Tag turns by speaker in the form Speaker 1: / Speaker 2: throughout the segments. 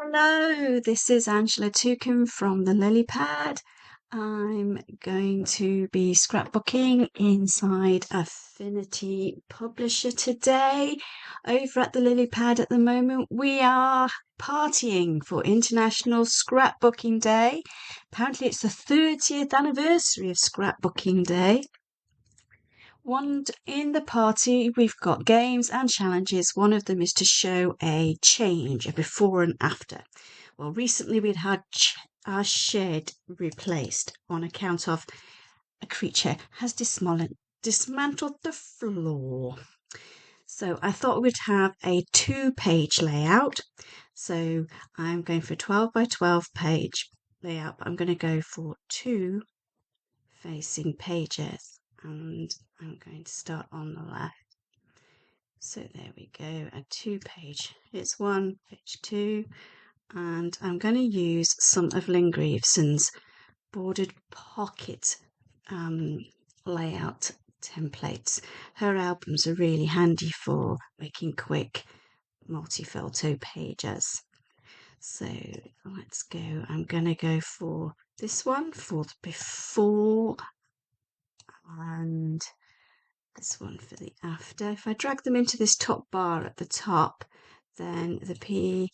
Speaker 1: Hello, this is Angela Toucan from TheLilypad. I'm going to be scrapbooking inside Affinity Publisher today. Over at TheLilypad at the moment, we are partying for International Scrapbooking Day. Apparently, it's the 30th anniversary of Scrapbooking Day. In the party, we've got games and challenges. One of them is to show a change, a before and after. Well, recently we'd had our shed replaced on account of a creature has dismantled the floor. So I thought we'd have a 2-page layout. So I'm going for a 12 by 12 page layout, but I'm going to go for 2 facing pages. And I'm going to start on the left. So there we go, a 2-page. It's 1, page 2, and I'm going to use some of Lynn Grieveson's bordered pocket layout templates. Her albums are really handy for making quick multi-photo pages. So let's go. I'm going to go for this one for the before and this one for the after. If I drag them into this top bar at the top, then the PSD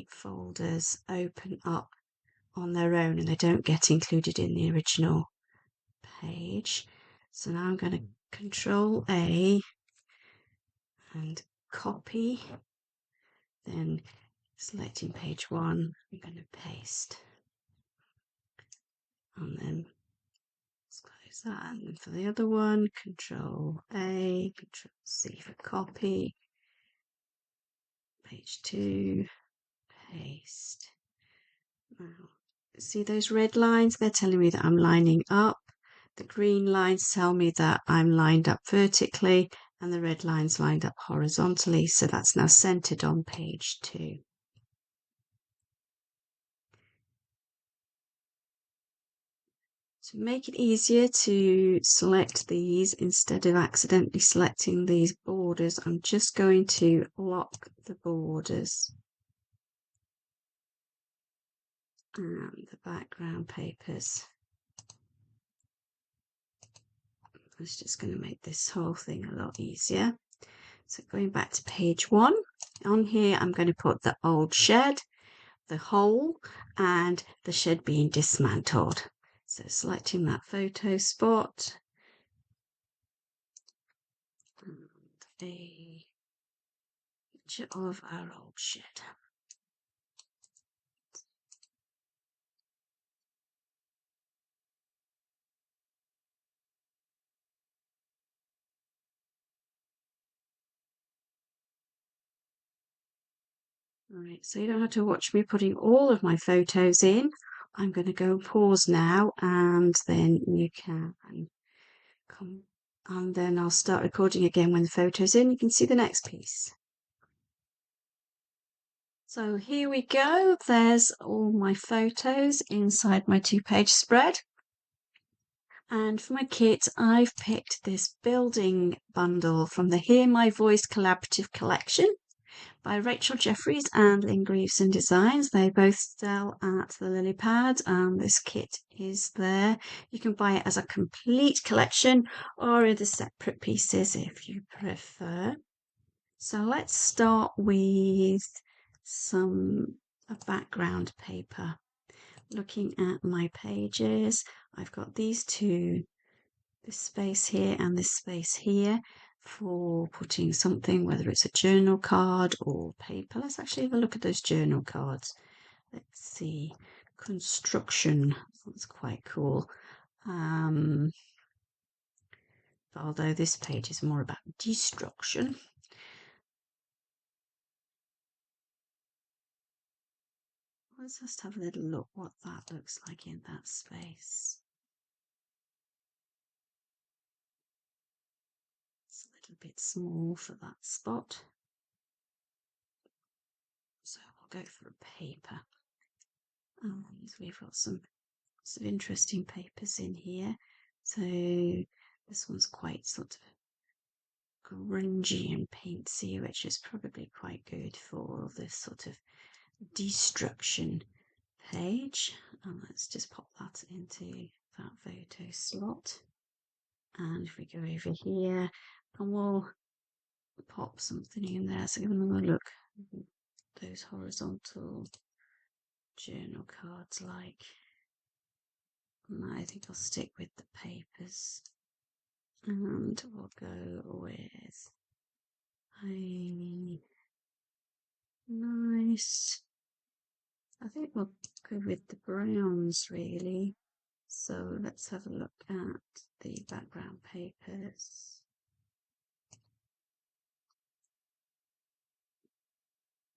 Speaker 1: folders open up on their own and they don't get included in the original page. So now I'm going to Control A and copy, then selecting page 1, I'm going to paste, and then close that. And then for the other one, Control A, Control C for copy, page 2, paste. Now, see those red lines? They're telling me that I'm lining up. The green lines tell me that I'm lined up vertically, and the red lines lined up horizontally. So that's now centered on page 2. To make it easier to select these, instead of accidentally selecting these borders, I'm just going to lock the borders and the background papers. It's just going to make this whole thing a lot easier. So going back to page 1, on here I'm going to put the old shed, the hole, and the shed being dismantled. So selecting that photo spot and a picture of our old shed. Right, so you don't have to watch me putting all of my photos in. I'm going to go pause now, and then you can come, and then I'll start recording again when the photo's in. You can see the next piece. So here we go. There's all my photos inside my 2-page spread. And for my kit, I've picked this building bundle from the Hear My Voice Collaborative Collection by Rachel Jefferies and Lynn Grieveson Designs. They both sell at TheLilypad, and this kit is there. You can buy it as a complete collection or in the separate pieces if you prefer. So let's start with some background paper. Looking at my pages, I've got these two, this space here and this space here, for putting something, whether it's a journal card or paper. Let's actually have a look at those journal cards. Let's see, construction, that's quite cool. Although this page is more about destruction. Let's just have a little look what that looks like in that space. It's a little bit small for that spot. So we'll go for a paper. And we've got some interesting papers in here. So this one's quite sort of grungy and paintsy, which is probably quite good for this sort of destruction page. And let's just pop that into that photo slot. And if we go over here, and we'll pop something in there. So give another look. Those horizontal journal cards like. I think I'll stick with the papers. And we'll go with a nice, I think we'll go with the browns really. So let's have a look at the background papers.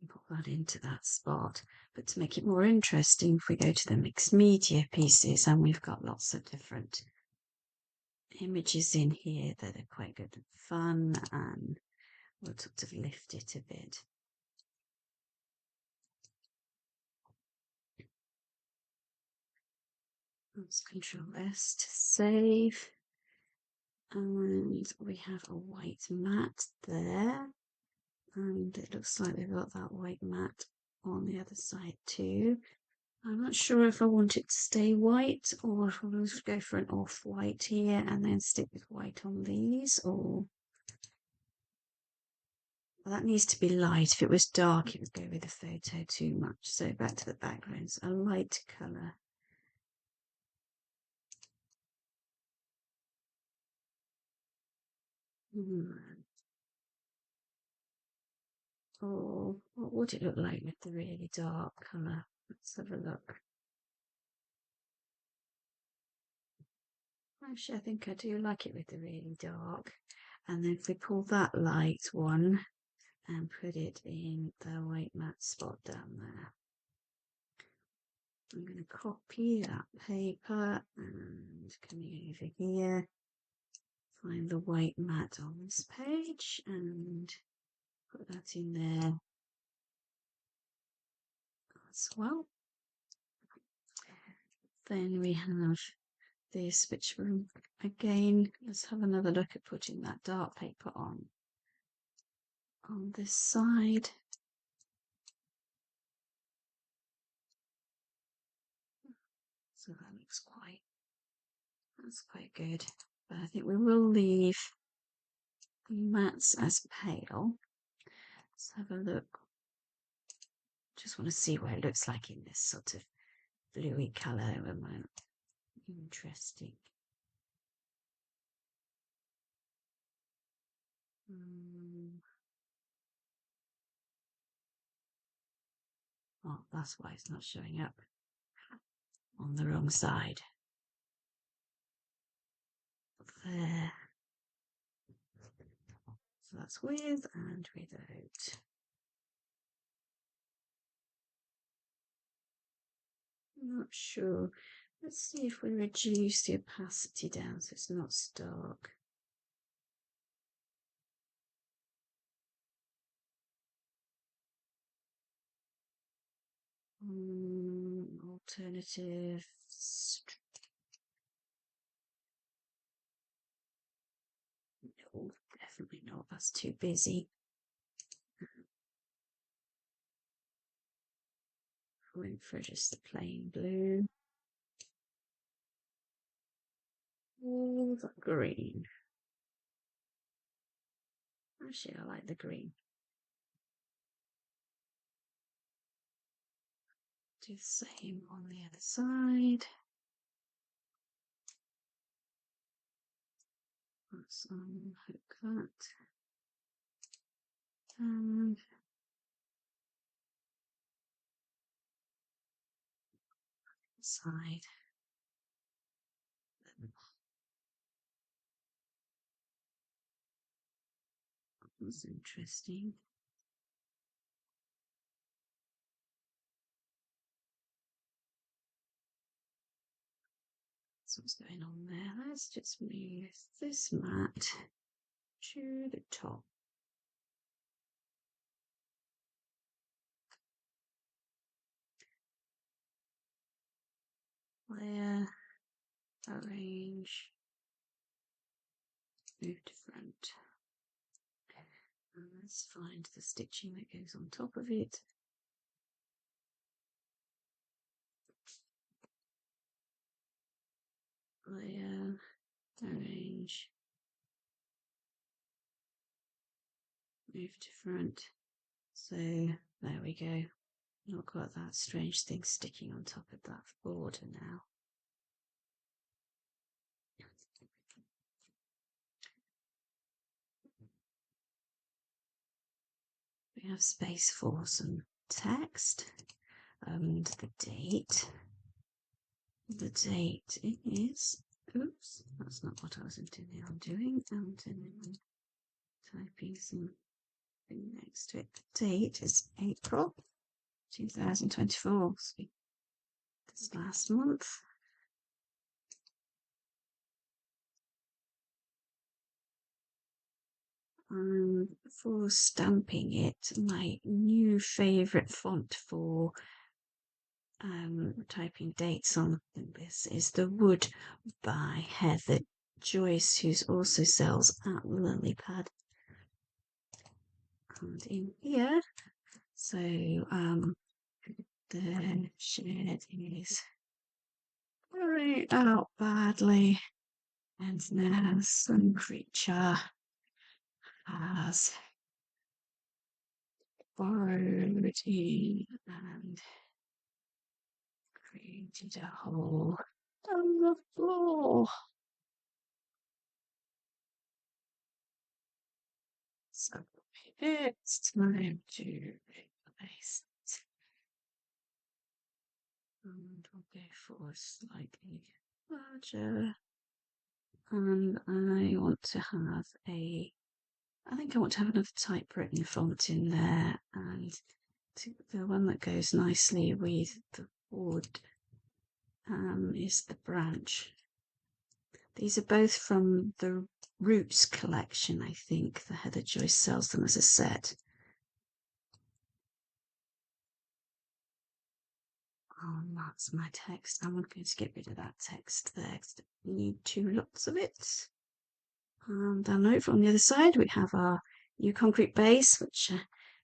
Speaker 1: Put that into that spot. But to make it more interesting, if we go to the mixed media pieces, and we've got lots of different images in here that are quite good and fun, and we'll sort of lift it a bit. Let's Control S to save. And we have a white mat there. And it looks like we've got that white mat on the other side too. I'm not sure if I want it to stay white or if I'm going to go for an off-white here and then stick with white on these, or well, that needs to be light. If it was dark, it would go with the photo too much. So back to the backgrounds, a light colour. Oh, what would it look like with the really dark colour? Let's have a look. Actually, I think I do like it with the really dark. And then if we pull that light one and put it in the white matte spot down there. I'm going to copy that paper and coming over here, find the white matte on this page and put that in there as well. Then we have this, which again, let's have another look at putting that dark paper on this side. So that looks that's quite good. But I think we will leave the mattes as pale. Let's have a look. Just want to see what it looks like in this sort of bluey colour. Interesting. Oh, that's why it's not showing up on the wrong side. There. So that's with and without. I'm not sure. Let's see if we reduce the opacity down so it's not stark. Alternatives. No, definitely not. That's too busy. Went for just the plain blue. Oh, the green. Actually, I like the green. Do the same on the other side. Let's unhook that. And side. That's interesting. So what's going on there? Let's just move this mat to the top. Layer, arrange, move to front. And let's find the stitching that goes on top of it. Layer, arrange, move to front. So there we go. Not got that strange thing sticking on top of that border now. We have space for some text and the date. The date is, oops, that's not what I was intending on doing. I'm intending on typing something next to it. The date is April 2024, so this last month. For stamping it, my new favourite font for typing dates on this is The Wood by Heather Joyce, who also sells at TheLilypad. And in here, so the shed is very out badly, and now some creature has borrowed in and created a hole on the floor. So it's time to replace it. And we'll go for slightly larger. And I want to have I think I want to have another typewritten font in there, and the one that goes nicely with the wood is the Branche. These are both from the Roots collection, I think. The Heather Joyce sells them as a set. Oh, that's my text. I'm going to get rid of that text there because I need 2 lots of it. And then over on the other side, we have our new concrete base, which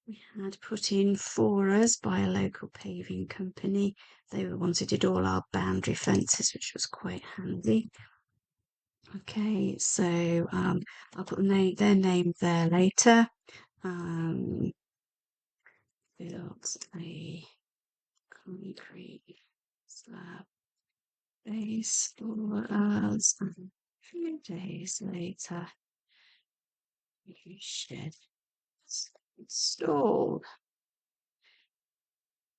Speaker 1: we had put in for us by a local paving company. They were the ones who did all our boundary fences, which was quite handy. Okay, so I'll put their name there later. Built a concrete slab base for us. A few days later, new shed installed.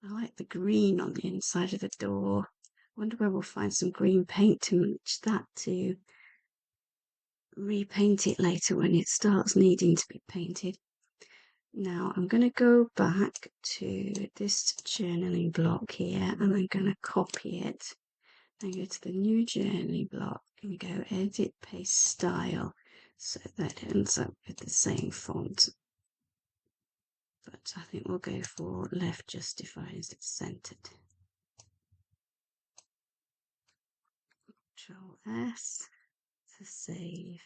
Speaker 1: I like the green on the inside of the door. I wonder where we'll find some green paint to match that to repaint it later when it starts needing to be painted. Now I'm going to go back to this journaling block here, and I'm going to copy it and go to the new journaling block and go edit paste style, so that ends up with the same font. But I think we'll go for left justifies it's centered. Control S to save.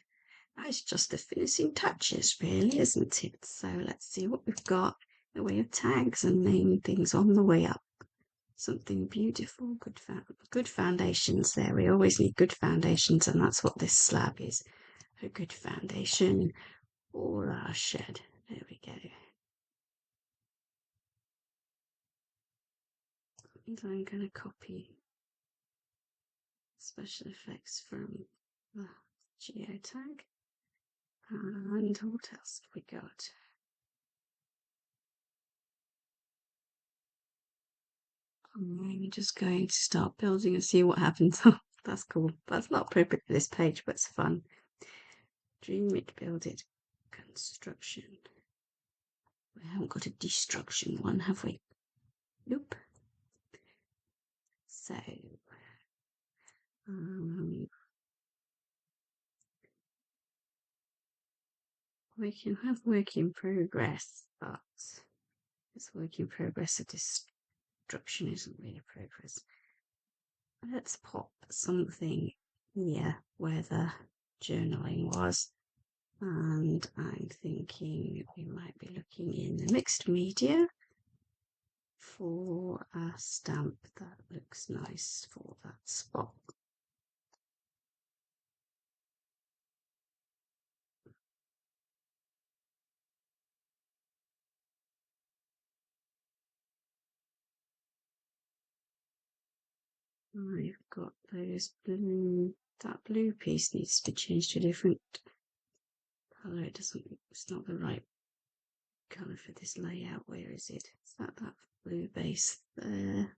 Speaker 1: That's just the finishing touches, really, isn't it? So let's see what we've got in the way of tags and naming things on the way up. Something beautiful, good foundations there. We always need good foundations, and that's what this slab is, a good foundation for our shed. There we go. And I'm going to copy special effects from the geotag. And what else have we got? I'm just going to start building and see what happens. That's cool. That's not appropriate for this page, but it's fun. Dream it, build it. Construction. We haven't got a destruction one, have we? Nope. So, we can have work in progress, but it's work in progress. A destruction isn't really progress. Let's pop something here where the journaling was. And I'm thinking we might be looking in the mixed media for a stamp that looks nice for that spot. I've got those blue, that blue piece needs to be changed to a different colour. It's not the right colour for this layout. Where is it? Is that blue base there?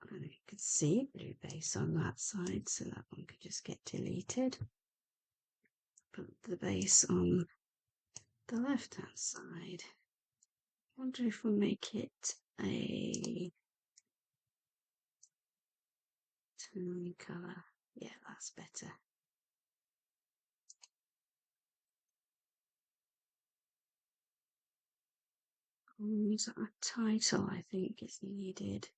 Speaker 1: I don't know if you could see blue base on that side, so that one could just get deleted. Put the base on the left hand side. I wonder if we'll make it a tone colour. Yeah, that's better. Is that a title? I think is needed.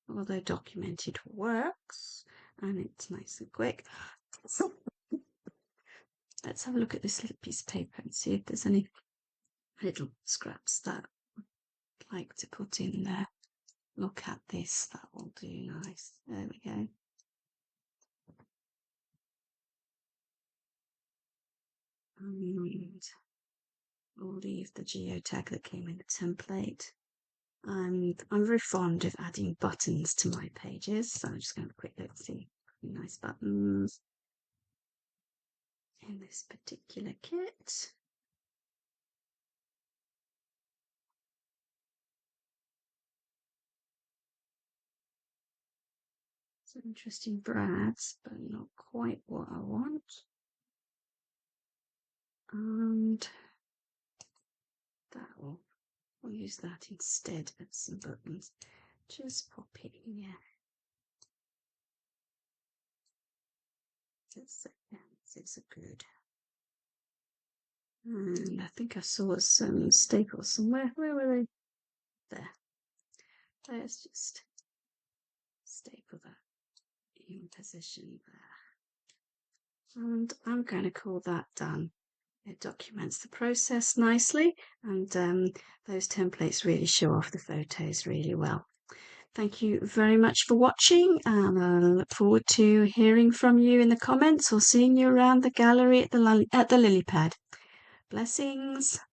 Speaker 1: Although documented works and it's nice and quick. Let's have a look at this little piece of paper and see if there's any little scraps that I'd like to put in there. Look at this, that will do nice. There we go. And we'll leave the geotag that came in the template. And I'm very fond of adding buttons to my pages, so I'm just going to have a quick look to see nice buttons in this particular kit. Some interesting brads, but not quite what I want. And we'll use that instead of some buttons. Just pop it in here. It's a good. And I think I saw some staples somewhere. Where were they? There. Let's just staple that in position there. And I'm going to call that done. It documents the process nicely, and those templates really show off the photos really well. Thank you very much for watching, and I look forward to hearing from you in the comments or seeing you around the gallery at the Lilypad. Blessings.